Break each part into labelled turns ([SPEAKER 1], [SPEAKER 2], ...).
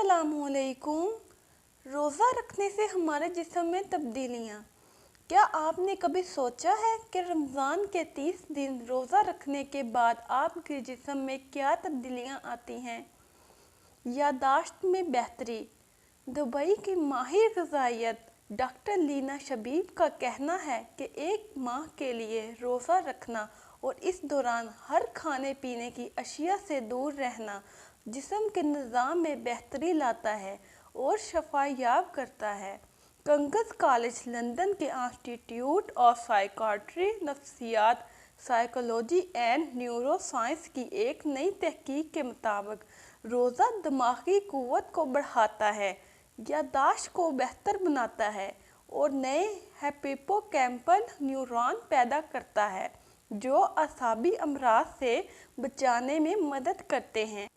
[SPEAKER 1] अस्सलामुअलैकुम। रोज़ा रखने से हमारे जिस्म में तब्दीलियाँ। क्या आपने कभी सोचा है कि रमज़ान के 30 दिन रोज़ा रखने के बाद आपके जिस्म में क्या तब्दीलियाँ आती हैं? यादाश्त में बेहतरी। दुबई की माहिर ग़िज़ाइयत डॉक्टर लीना शबीब का कहना है कि एक माह के लिए रोज़ा रखना और इस दौरान हर खाने पीने की अशिया से दूर रहना जिस्म के निज़ाम में बेहतरी लाता है और शफायाब करता है। किंग्स कॉलेज लंदन के इंस्टीट्यूट ऑफ साइकियाट्री, नफ्सियात, साइकोलॉजी एंड न्यूरो साइंस की एक नई तहकीक के मुताबिक रोज़ा दिमागी क़ुव्वत को बढ़ाता है, यादाश्त को बेहतर बनाता है और नए हिप्पोकैम्पल न्यूरॉन पैदा करता है जो असाबी अमराज से बचाने में मदद करते हैं।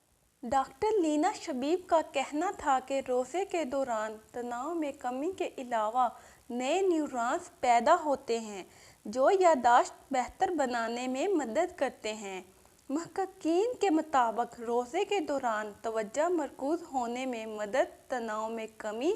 [SPEAKER 1] डॉक्टर लीना शबीब का कहना था कि रोज़े के दौरान तनाव में कमी के अलावा नए न्यूरॉन्स पैदा होते हैं जो यादाश्त बेहतर बनाने में मदद करते हैं। महक़क़ीन के मुताबिक रोज़े के दौरान तवज्जो मरकूज़ होने में मदद, तनाव में कमी,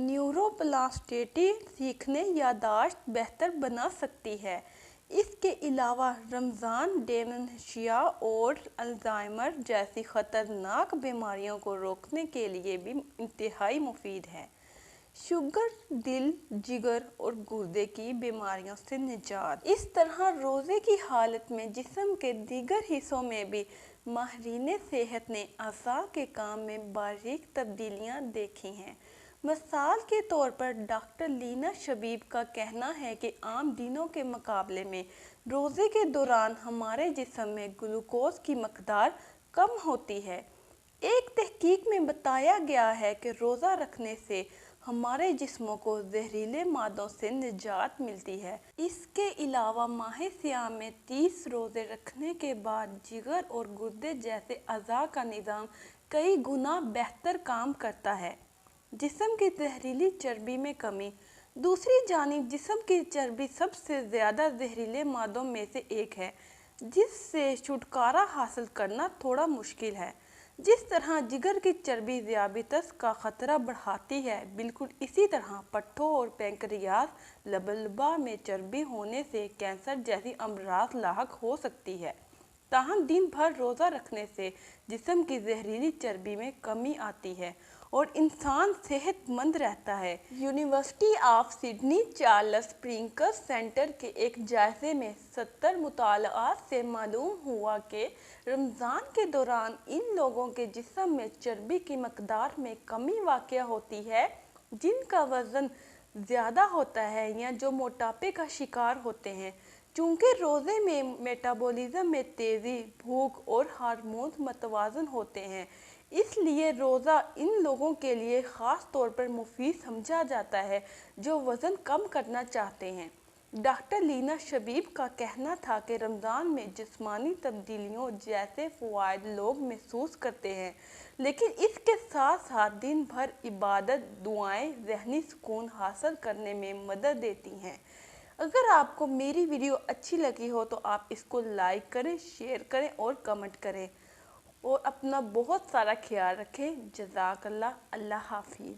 [SPEAKER 1] न्यूरोप्लास्टिसिटी सीखने, यादाश्त बेहतर बना सकती है। इसके अलावा रमज़ान डेमेंशिया और अल्ज़ाइमर जैसी ख़तरनाक बीमारियों को रोकने के लिए भी इंतहाई मुफीद है। शुगर, दिल, जिगर और गुर्दे की बीमारियों से निजात। इस तरह रोज़े की हालत में जिस्म के दीगर हिस्सों में भी माहिरीन सेहत ने अज़ा के काम में बारीक तब्दीलियाँ देखी हैं। मिसाल के तौर पर डॉक्टर लीना शबीब का कहना है कि आम दिनों के मुकाबले में रोज़े के दौरान हमारे जिस्म में ग्लूकोज की मकदार कम होती है। एक तहकीक में बताया गया है कि रोज़ा रखने से हमारे जिस्मों को जहरीले मादों से निजात मिलती है। इसके अलावा माह सियाम में 30 रोज़े रखने के बाद जिगर और गुर्दे जैसे अज़ा का निज़ाम कई गुना बेहतर काम करता है। जिस्म की जहरीली चर्बी में कमी। दूसरी जानिब जिस्म की चर्बी सबसे ज़्यादा जहरीले मादों में से एक है जिससे छुटकारा हासिल करना थोड़ा मुश्किल है। जिस तरह जिगर की चर्बी ज़ियाबतीस का ख़तरा बढ़ाती है, बिल्कुल इसी तरह पट्ठों और पैंक्रियास लबलबा में चर्बी होने से कैंसर जैसी अमराज लाहक हो सकती है। ताहम दिन भर रोज़ा रखने से जिस्म की जहरीली चर्बी में कमी आती है और इंसान सेहतमंद रहता है। यूनिवर्सिटी ऑफ सिडनी चार्ल्स स्प्रिंकर सेंटर के एक जायजे में 70 मुतालात से मालूम हुआ कि रमज़ान के दौरान इन लोगों के जिस्म में चर्बी की मकदार में कमी वाक़या होती है जिनका वज़न ज़्यादा होता है या जो मोटापे का शिकार होते हैं। चूँकि रोज़े में मेटाबॉलिज्म में तेज़ी, भूख और हार्मोन मतवाज़न होते हैं, इसलिए रोज़ा इन लोगों के लिए ख़ास तौर पर मुफीद समझा जाता है जो वज़न कम करना चाहते हैं। डॉक्टर लीना शबीब का कहना था कि रमज़ान में जिस्मानी तब्दीलियों जैसे फ़वाइद लोग महसूस करते हैं, लेकिन इसके साथ साथ दिन भर इबादत, दुआएं ज़हनी सुकून हासिल करने में मदद देती हैं। अगर आपको मेरी वीडियो अच्छी लगी हो तो आप इसको लाइक करें, शेयर करें और कमेंट करें और अपना बहुत सारा ख्याल रखें। जज़ाकल्लाह। अल्लाह हाफ़िज़।